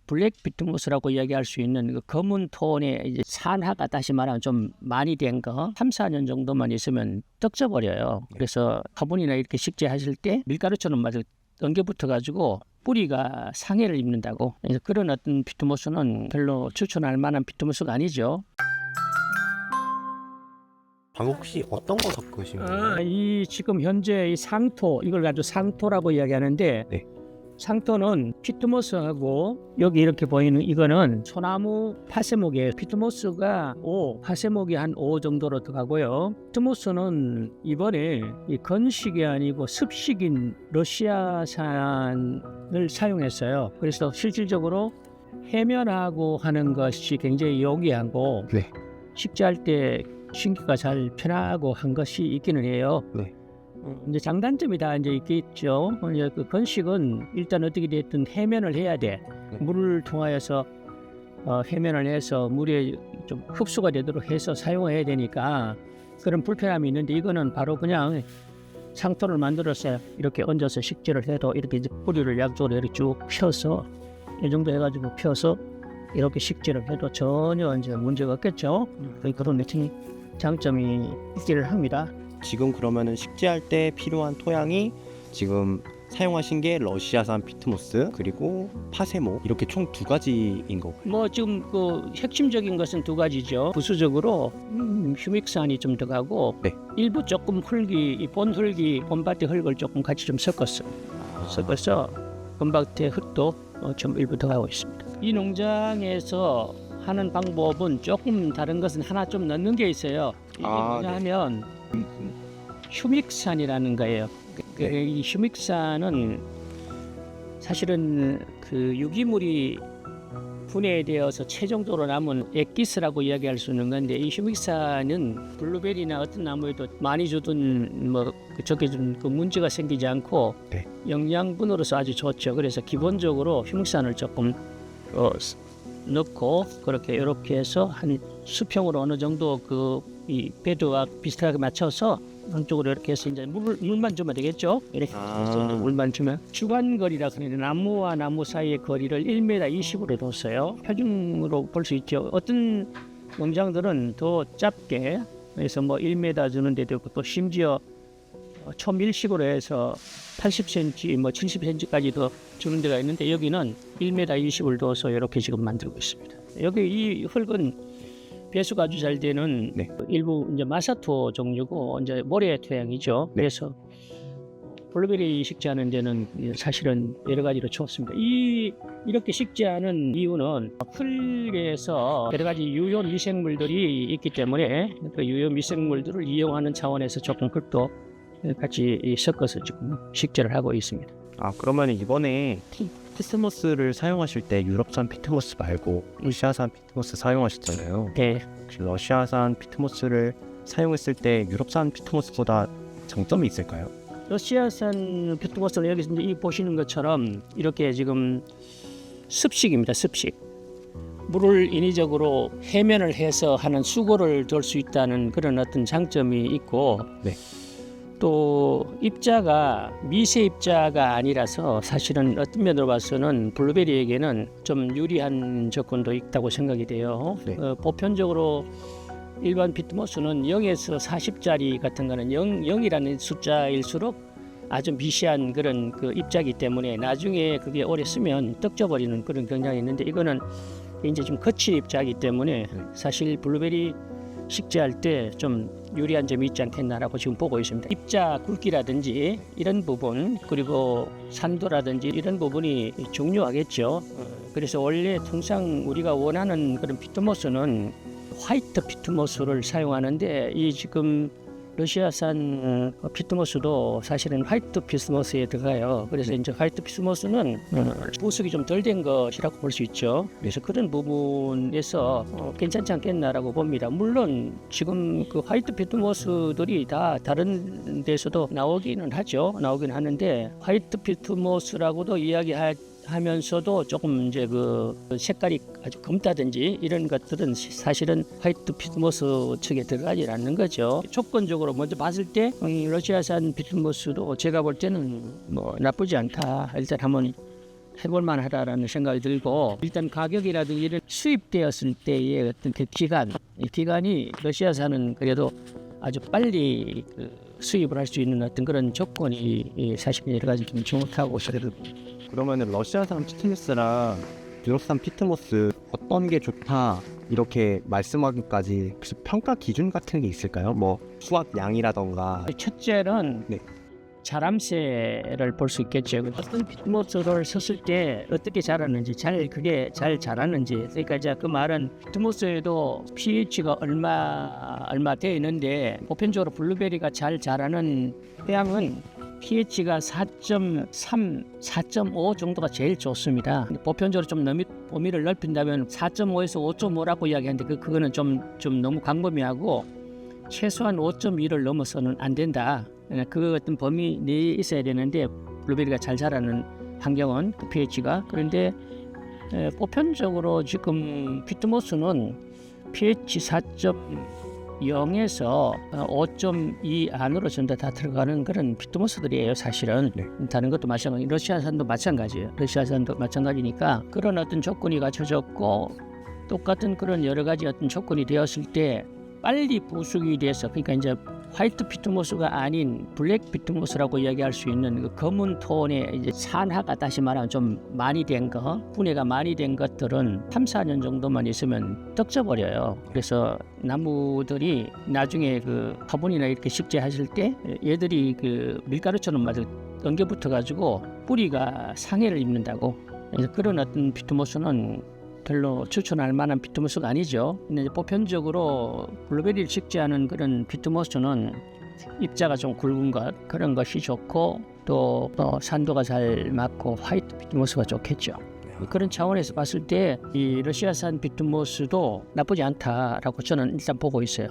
블랙 비트모스라고 이야기할 수 있는 그 검은 톤의 이제 산화가 다시 말하면 좀 많이 된 거 3, 4년 정도만 있으면 떡져버려요. 그래서 화분이나 이렇게 식재하실 때 밀가루처럼 맞아 엉겨붙어 가지고 뿌리가 상해를 입는다고. 그래서 그런 어떤 비트모스는 별로 추천할 만한 비트모스가 아니죠. 방금 혹시 어떤 거 섞으신 거예요? 이 지금 현재 이 상토, 이걸 가지고 상토라고 이야기하는데 네. 상토는 피트모스하고 여기 이렇게 보이는 이거는 소나무 파세목이에요. 피트모스가 5, 파세목이 한 5 정도로 들어가고요. 피트모스는 이번에 이 건식이 아니고 습식인 러시아산을 사용했어요. 그래서 실질적으로 해면하고 하는 것이 굉장히 용이하고 네. 식재할 때 신기가 잘 편하고 한 것이 있기는 해요. 네. 이제 장단점이 다 이제 있겠죠. 이제 그 건식은 일단 어떻게 됐든 해면을 해야 돼. 네. 물을 통하여서 해면을 해서 물에 좀 흡수가 되도록 해서 사용해야 되니까 그런 불편함이 있는데 이거는 바로 그냥 상토를 만들어서 이렇게 얹어서 식재를 해도 이렇게 이제 뿌리를 양쪽으로 이렇게 쭉 펴서 이 정도 해가지고 펴서 이렇게 식재를 해도 전혀 이제 문제가 없겠죠. 그런 장점이 있기를 합니다. 지금 그러면은 식재할 때 필요한 토양이 지금 사용하신 게 러시아산 피트모스 그리고 파세모 이렇게 총 2가지인 거고요. 뭐 지금 그 핵심적인 것은 2가지죠. 부수적으로 휴믹산이 좀 들어가고 네. 일부 조금 흙이 이 본흙이 본밭의 흙을 조금 같이 좀 섞었어. 섞어서 본밭의 흙도 좀 일부 들어가고 있습니다. 이 농장에서 하는 방법은 조금 다른 것은 하나 좀 넣는 게 있어요. 이게 뭐냐면 휴믹산이라는 거예요. 이 휴믹산은 사실은 그 유기물이 분해되어서 최종적으로 남은 액기스라고 이야기할 수 있는 건데 이 휴믹산은 블루베리나 어떤 나무에도 많이 주든 뭐 적게 준 그 문제가 생기지 않고 네. 영양분으로서 아주 좋죠. 그래서 기본적으로 휴믹산을 조금 넣고 그렇게 이렇게 해서 한 수평으로 어느 정도 그 이 베드와 비슷하게 맞춰서 한쪽으로 이렇게 해서 이제 물만 주면 되겠죠. 이렇게 해서 물만 주면 주간거리라 그러는데 나무와 나무 사이의 거리를 1m 20으로 뒀어요. 표준으로 볼 수 있죠. 어떤 농장들은 더 짧게 해서 뭐 1m 주는 데도 있고 또 심지어 초밀식으로 해서 80cm, 뭐 70cm까지도 주는 데가 있는데 여기는 1m 20을 둬서 이렇게 지금 만들고 있습니다. 여기 이 흙은 배수가 아주 잘 되는 네. 일부 이제 마사토 종류고 이제 모래 토양이죠. 네. 그래서 블루베리 식재하는 데는 사실은 여러 가지로 좋습니다. 이렇게 식재하는 이유는 흙에서 여러 가지 유효 미생물들이 있기 때문에 그 유효 미생물들을 이용하는 차원에서 조금 흙도 같이 섞어서 지금 식재를 하고 있습니다. 그러면 이번에 피트모스를 사용하실 때 유럽산 피트모스 말고 러시아산 피트모스 사용하셨잖아요. 네. 혹시 러시아산 피트모스를 사용했을 때 유럽산 피트모스보다 장점이 있을까요? 러시아산 피트모스는 여기 이제 보시는 것처럼 이렇게 지금 습식입니다. 습식. 물을 인위적으로 해면을 해서 하는 수고를 둘 수 있다는 그런 어떤 장점이 있고 네. 또 입자가 미세 입자가 아니라서 사실은 어떤 면으로 봐서는 블루베리에게는 좀 유리한 조건도 있다고 생각이 돼요. 네. 보편적으로 일반 피트모스는 0에서 40짜리 같은 거는 0이라는 숫자일수록 아주 미시한 그런 그 입자이기 때문에 나중에 그게 오래 쓰면 떡져버리는 그런 경향이 있는데 이거는 이제 좀 거친 입자이기 때문에 사실 블루베리 식재할 때 좀 유리한 점이 있지 않겠나라고 지금 보고 있습니다. 입자 굵기라든지 이런 부분 그리고 산도라든지 이런 부분이 중요하겠죠. 그래서 원래 통상 우리가 원하는 그런 피트모스는 화이트 피트모스를 사용하는데 이 지금 러시아산 피트모스도 사실은 화이트 피트모스에 들어가요. 그래서 이제 화이트 피트모스는 부속이 좀 덜 된 것이라고 볼 수 있죠. 그래서 그런 부분에서 괜찮지 않겠나라고 봅니다. 물론 지금 그 화이트 피트모스들이 다 다른 데서도 나오기는 하는데 화이트 피트모스라고도 이야기하면서도 조금 이제 그 색깔이 아주 검다든지 이런 것들은 사실은 화이트 피트모스 측에 들어가지 않는 거죠. 조건적으로 먼저 봤을 때 러시아산 피트모스도 제가 볼 때는 뭐 나쁘지 않다. 일단 한번 해볼 만하다라는 생각이 들고 일단 가격이라든지 이런 수입되었을 때의 어떤 그 기간, 이 기간이 러시아산은 그래도 아주 빨리 그 수입을 할 수 있는 어떤 그런 조건이 사실 여러 가지 좀 주목하고 있어요. 그러면은 러시아산 피트모스랑 유럽산 피트모스 어떤 게 좋다 이렇게 말씀하기까지 혹시 평가 기준 같은 게 있을까요? 뭐 수확량이라던가. 첫째는 네. 자람새를 볼 수 있겠죠. 어떤 피트모스를 섰을 때 어떻게 자라는지 그게 잘 자라는지. 그러니까 이제 그 말은 피트모스에도 pH가 얼마 되어 있는데 보편적으로 블루베리가 잘 자라는 토양은 pH가 4.3, 4.5 정도가 제일 좋습니다. 보편적으로 좀 범위를 넓힌다면 4.5에서 5.5라고 이야기하는데 그거는 좀 너무 광범위하고 최소한 5.2를 넘어서는 안 된다. 그 어떤 범위 내에 있어야 되는데 블루베리가 잘 자라는 환경은 그 pH가 그런데 보편적으로 지금 피트모스는 pH 4.0에서 5.2 안으로 전부 다 들어가는 그런 피트모스들이에요. 사실은 네. 다른 것도 마찬가지, 러시아산도 마찬가지예요. 러시아산도 마찬가지니까 그런 어떤 조건이 갖춰졌고 똑같은 그런 여러 가지 어떤 조건이 되었을 때 빨리 부숙이 돼서 그러니까 이제 화이트 피트모스가 아닌 블랙 피트모스라고 이야기할 수 있는 그 검은 톤의 이제 산화가 다시 말하면 좀 많이 된 거, 분해가 많이 된 것들은 3, 4년 정도만 있으면 떡져버려요. 그래서 나무들이 나중에 그 화분이나 이렇게 식재하실 때 얘들이 그 밀가루처럼 마저 엉겨붙어 가지고 뿌리가 상해를 입는다고. 그래서 그런 어떤 피트모스는 별로 추천할 만한 피트모스가 아니죠. 근데 이제 보편적으로 블루베리를 식재하는 그런 피트모스는 입자가 좀 굵은 것 그런 것이 좋고 또 산도가 잘 맞고 화이트 피트모스가 좋겠죠. 그런 차원에서 봤을 때 이 러시아산 피트모스도 나쁘지 않다라고 저는 일단 보고 있어요.